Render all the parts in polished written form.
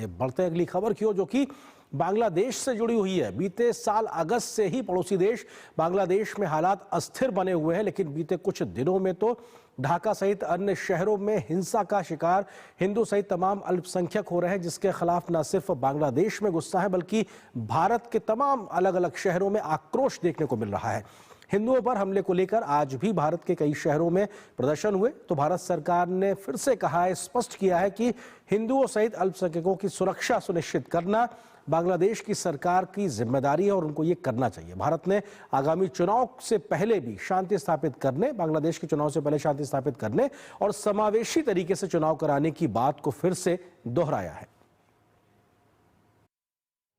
बढ़ते अगली खबर की ओर, जो कि बांग्लादेश से जुड़ी हुई है। बीते साल अगस्त से ही पड़ोसी देश बांग्लादेश में हालात अस्थिर बने हुए हैं, लेकिन बीते कुछ दिनों में तो ढाका सहित अन्य शहरों में हिंसा का शिकार हिंदू सहित तमाम अल्पसंख्यक हो रहे हैं, जिसके खिलाफ न सिर्फ बांग्लादेश में गुस्सा है बल्कि भारत के तमाम अलग अलग शहरों में आक्रोश देखने को मिल रहा है। हिंदुओं पर हमले को लेकर आज भी भारत के कई शहरों में प्रदर्शन हुए, तो भारत सरकार ने फिर से कहा है, स्पष्ट किया है कि हिंदुओं सहित अल्पसंख्यकों की सुरक्षा सुनिश्चित करना बांग्लादेश की सरकार की जिम्मेदारी है और उनको ये करना चाहिए। भारत ने आगामी चुनाव से पहले भी शांति स्थापित करने, बांग्लादेश के चुनाव से पहले शांति स्थापित करने और समावेशी तरीके से चुनाव कराने की बात को फिर से दोहराया है।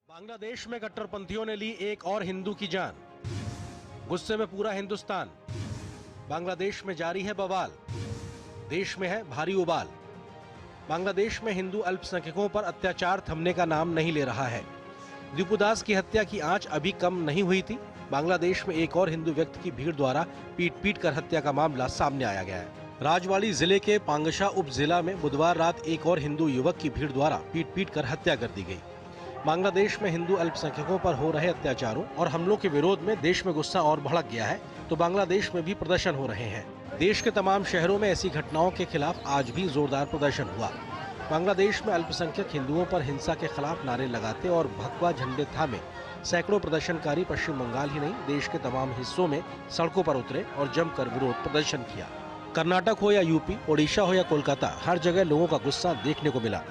बांग्लादेश में कट्टरपंथियों ने ली एक और हिंदू की जान, गुस्से में पूरा हिंदुस्तान। बांग्लादेश में जारी है बवाल, देश में है भारी उबाल। बांग्लादेश में हिंदू अल्पसंख्यकों पर अत्याचार थमने का नाम नहीं ले रहा है। दीपू दास की हत्या की आंच अभी कम नहीं हुई थी। बांग्लादेश में एक और हिंदू व्यक्ति की भीड़ द्वारा पीट कर हत्या का मामला सामने आया गया है। राजवाड़ी जिले के पांगशा उप जिला में बुधवार रात एक और हिंदू युवक की भीड़ द्वारा पीट कर हत्या कर दी गई। बांग्लादेश में हिंदू अल्पसंख्यकों पर हो रहे अत्याचारों और हमलों के विरोध में देश में गुस्सा और भड़क गया है, तो बांग्लादेश में भी प्रदर्शन हो रहे हैं। देश के तमाम शहरों में ऐसी घटनाओं के खिलाफ आज भी जोरदार प्रदर्शन हुआ। बांग्लादेश में अल्पसंख्यक हिंदुओं पर हिंसा के खिलाफ नारे लगाते और भगवा झंडे थामे सैकड़ों प्रदर्शनकारी पश्चिम बंगाल ही नहीं, देश के तमाम हिस्सों में सड़कों पर उतरे और जमकर विरोध प्रदर्शन किया। कर्नाटक हो या यूपी, ओडिशा हो या कोलकाता, हर जगह लोगों का गुस्सा देखने को मिला।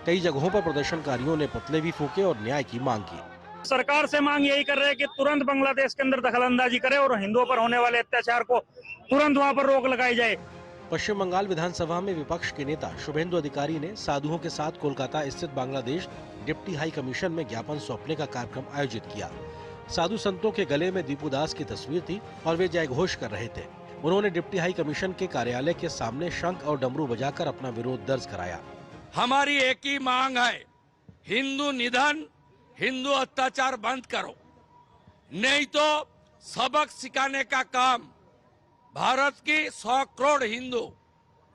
कई जगहों पर प्रदर्शनकारियों ने पुतले भी फूके और न्याय की मांग की। सरकार से मांग यही कर रहे हैं कि तुरंत बांग्लादेश के अंदर दखलंदाजी करे और हिंदुओं पर होने वाले अत्याचार को तुरंत वहां पर रोक लगाई जाए। पश्चिम बंगाल विधानसभा में विपक्ष के नेता शुभेंदु अधिकारी ने साधुओं के साथ कोलकाता स्थित बांग्लादेश डिप्टी हाई कमीशन में ज्ञापन सौंपने का कार्यक्रम आयोजित किया। साधु संतों के गले में दीपू दास की तस्वीर थी और वे जयघोष कर रहे थे। उन्होंने डिप्टी हाई कमीशन के कार्यालय के सामने शंख और डमरू बजाकर अपना विरोध दर्ज कराया। हमारी एक ही मांग है, हिंदू निधन, हिंदू अत्याचार बंद करो, नहीं तो सबक सिखाने का काम भारत की 100 करोड़ हिंदू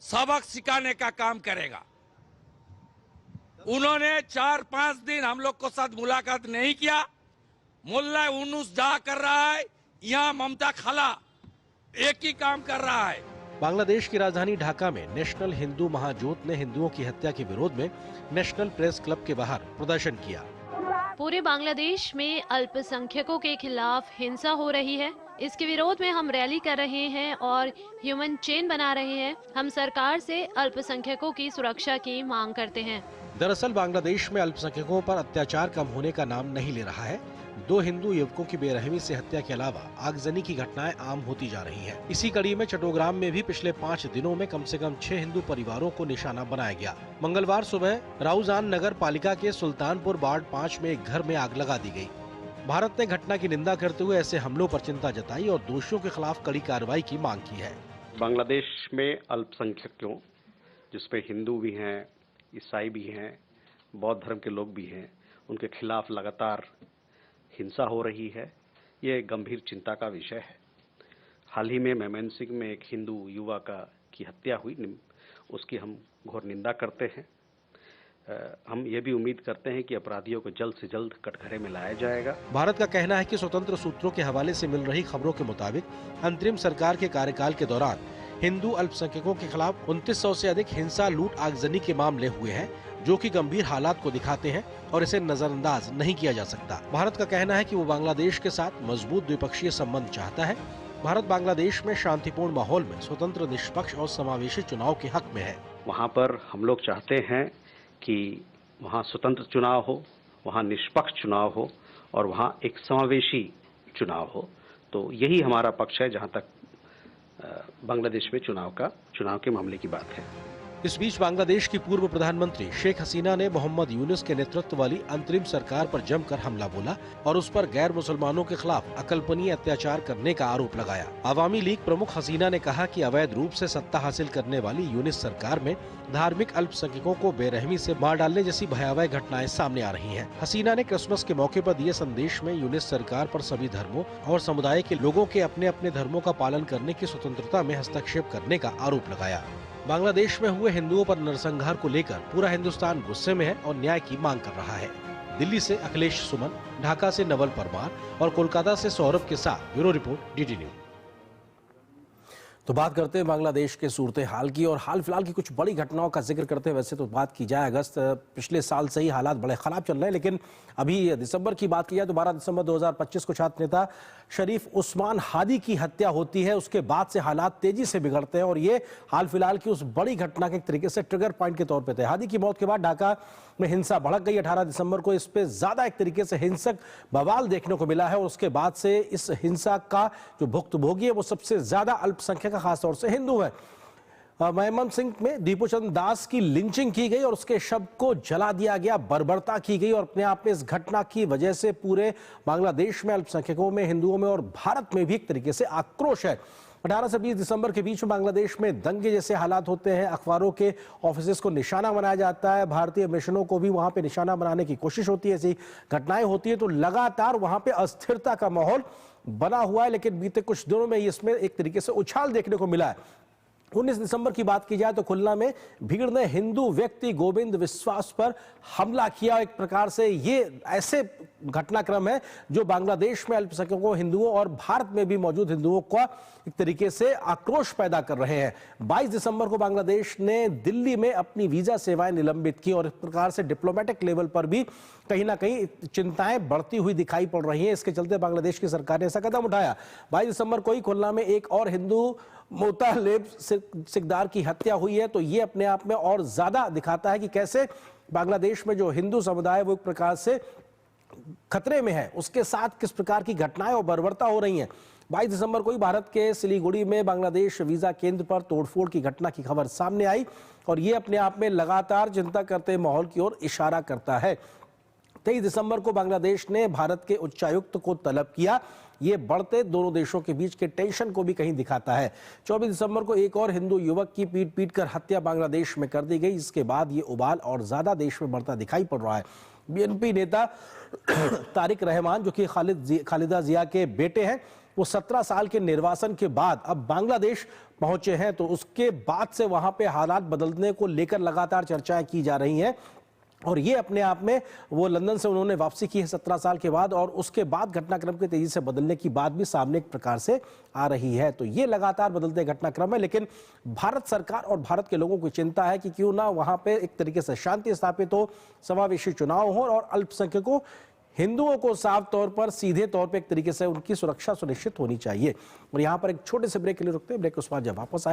सबक सिखाने का काम करेगा। उन्होंने 4-5 दिन हम लोग को साथ मुलाकात नहीं किया। मुल्ला यूनुस जा कर रहा है, यहाँ ममता खाला एक ही काम कर रहा है। बांग्लादेश की राजधानी ढाका में नेशनल हिंदू महाजोत ने हिंदुओं की हत्या के विरोध में नेशनल प्रेस क्लब के बाहर प्रदर्शन किया। पूरे बांग्लादेश में अल्पसंख्यकों के खिलाफ हिंसा हो रही है, इसके विरोध में हम रैली कर रहे हैं और ह्यूमन चेन बना रहे हैं। हम सरकार से अल्पसंख्यकों की सुरक्षा की मांग करते हैं। दरअसल बांग्लादेश में अल्पसंख्यकों पर अत्याचार कम होने का नाम नहीं ले रहा है। 2 हिंदू युवकों की बेरहमी से हत्या के अलावा आगजनी की घटनाएं आम होती जा रही हैं। इसी कड़ी में चट्टोग्राम में भी पिछले 5 दिनों में कम से कम 6 हिंदू परिवारों को निशाना बनाया गया। मंगलवार सुबह राउजान नगर पालिका के सुल्तानपुर वार्ड 5 में एक घर में आग लगा दी गई। भारत ने घटना की निंदा करते हुए ऐसे हमलों पर चिंता जताई और दोषियों के खिलाफ कड़ी कार्रवाई की मांग की है। बांग्लादेश में अल्पसंख्यकों, जिसपे हिंदू भी हैं, ईसाई भी हैं, बौद्ध धर्म के लोग भी हैं, उनके खिलाफ लगातार हिंसा हो रही है। ये गंभीर चिंता का विषय है। हाल ही में मेमनसिंह में एक हिंदू युवा की हत्या हुई, उसकी हम घोर निंदा करते हैं। हम ये भी उम्मीद करते हैं कि अपराधियों को जल्द से जल्द कटघरे में लाया जाएगा। भारत का कहना है कि स्वतंत्र सूत्रों के हवाले से मिल रही खबरों के मुताबिक अंतरिम सरकार के कार्यकाल के दौरान हिंदू अल्पसंख्यकों के खिलाफ 2900 से अधिक हिंसा, लूट, आगजनी के मामले हुए हैं, जो कि गंभीर हालात को दिखाते हैं और इसे नजरअंदाज नहीं किया जा सकता। भारत का कहना है कि वो बांग्लादेश के साथ मजबूत द्विपक्षीय संबंध चाहता है। भारत बांग्लादेश में शांतिपूर्ण माहौल में स्वतंत्र, निष्पक्ष और समावेशी चुनाव के हक में है। वहाँ पर हम लोग चाहते हैं कि वहाँ स्वतंत्र चुनाव हो, वहाँ निष्पक्ष चुनाव हो और वहाँ एक समावेशी चुनाव हो। तो यही हमारा पक्ष है जहाँ तक बांग्लादेश में चुनाव के मामले की बात है। इस बीच बांग्लादेश की पूर्व प्रधानमंत्री शेख हसीना ने मोहम्मद यूनुस के नेतृत्व वाली अंतरिम सरकार पर जमकर हमला बोला और उस पर गैर मुसलमानों के खिलाफ अकल्पनीय अत्याचार करने का आरोप लगाया। अवामी लीग प्रमुख हसीना ने कहा कि अवैध रूप से सत्ता हासिल करने वाली यूनुस सरकार में धार्मिक अल्पसंख्यकों को बेरहमी से मार डालने जैसी भयावह घटनाएं सामने आ रही हैं। हसीना ने क्रिसमस के मौके पर दिए संदेश में यूनुस सरकार पर सभी धर्मों और समुदाय के लोगों के अपने अपने धर्मों का पालन करने की स्वतंत्रता में हस्तक्षेप करने का आरोप लगाया। बांग्लादेश में हुए हिंदुओं पर नरसंहार को लेकर पूरा हिंदुस्तान गुस्से में है और न्याय की मांग कर रहा है। दिल्ली से अखिलेश सुमन, ढाका से नवल परमार और कोलकाता से सौरभ के साथ ब्यूरो रिपोर्ट, डीडी न्यूज। तो बात करते हैं बांग्लादेश के सूरत हाल की और हाल फिलहाल की कुछ बड़ी घटनाओं का जिक्र करते हैं। वैसे तो बात की जाए अगस्त पिछले साल से ही हालात बड़े खराब चल रहे हैं, लेकिन अभी दिसंबर की बात की जाए तो 12 दिसंबर 2025 को छात्र नेता शरीफ उस्मान हादी की हत्या होती है। उसके बाद से हालात तेजी से बिगड़ते हैं और ये हाल फिलहाल की उस बड़ी घटना के एक तरीके से ट्रिगर पॉइंट के तौर पर थे। हादी की मौत के बाद ढाका में हिंसा भड़क गई। 18 दिसंबर को इस पे ज्यादा एक तरीके से हिंसक बवाल देखने को मिला है और उसके बाद से इस हिंसा का जो भुक्तभोगी है वो सबसे ज्यादा अल्पसंख्यक खासतौर से हिंदू है। मेहमद सिंह में दीपू चंद दास की लिंचिंग की गई और उसके शव को जला दिया गया, बर्बरता की गई और अपने आप में इस घटना की वजह से पूरे बांग्लादेश में अल्पसंख्यकों में, हिंदुओं में और भारत में भी एक तरीके से आक्रोश है। 18 से 20 दिसंबर के बीच में बांग्लादेश में दंगे जैसे हालात होते हैं। अखबारों के ऑफिसेस को निशाना बनाया जाता है, भारतीय मिशनों को भी वहां पे निशाना बनाने की कोशिश होती है। ऐसी घटनाएं होती है तो लगातार वहां पे अस्थिरता का माहौल बना हुआ है। लेकिन बीते कुछ दिनों में इसमें एक तरीके से उछाल देखने को मिला है। 19 दिसंबर की बात की जाए तो खुलना में भीड़ ने हिंदू व्यक्ति गोविंद विश्वास पर हमला किया। एक प्रकार से ये ऐसे घटनाक्रम है जो बांग्लादेश में अल्पसंख्यकों, हिंदुओं और भारत में भी मौजूद हिंदुओं का एक तरीके से आक्रोश पैदा कर रहे हैं। 22 दिसंबर को बांग्लादेश ने दिल्ली में अपनी वीजा सेवाएं निलंबित की और इस प्रकार से डिप्लोमेटिक लेवल पर भी कहीं ना कहीं चिंताएं बढ़ती हुई दिखाई पड़ रही हैं। इसके चलते बांग्लादेश की सरकार ने ऐसा कदम उठाया। 22 दिसंबर को ही खुलना में एक और हिंदू मोतालेब सिकदार की हत्या हुई है। तो ये अपने आप में और ज्यादा दिखाता है कि कैसे बांग्लादेश में जो हिंदू समुदाय है वो एक प्रकार से खतरे में है, उसके साथ किस प्रकार की घटनाएं और बर्बरता हो रही हैं। 22 दिसंबर को ही भारत के सिलीगुड़ी में बांग्लादेश वीजा केंद्र पर तोड़फोड़ की घटना की खबर सामने आई और ये अपने आप में लगातार चिंता करते माहौल की ओर इशारा करता है। 23 दिसंबर को बांग्लादेश ने भारत के उच्चायुक्त को तलब किया। ये बढ़ते दोनों देशों के बीच के टेंशन को भी कहीं दिखाता है। 24 दिसंबर को एक और हिंदू युवक की पीट कर हत्या बांग्लादेश में कर दी गई। इसके बाद ये उबाल और ज्यादा देश में बढ़ता दिखाई पड़ रहा है। बीएनपी नेता तारिक रहमान जो कि खालिदा जिया के बेटे हैं, वो 17 साल के निर्वासन के बाद अब बांग्लादेश पहुंचे हैं। तो उसके बाद से वहां पे हालात बदलने को लेकर लगातार चर्चाएं की जा रही हैं और ये अपने आप में वो लंदन से उन्होंने वापसी की है 17 साल के बाद और उसके बाद घटनाक्रम के तेजी से बदलने की बात भी सामने एक प्रकार से आ रही है। तो ये लगातार बदलते घटनाक्रम है, लेकिन भारत सरकार और भारत के लोगों को चिंता है कि क्यों ना वहां पे एक तरीके से शांति स्थापित हो, समावेशी चुनाव हो और अल्पसंख्यकों हिंदुओं को साफ तौर पर, सीधे तौर पर एक तरीके से उनकी सुरक्षा सुनिश्चित होनी चाहिए। और यहां पर एक छोटे से ब्रेक के लिए रुकते हैं। ब्रेक के बाद जब वापस आए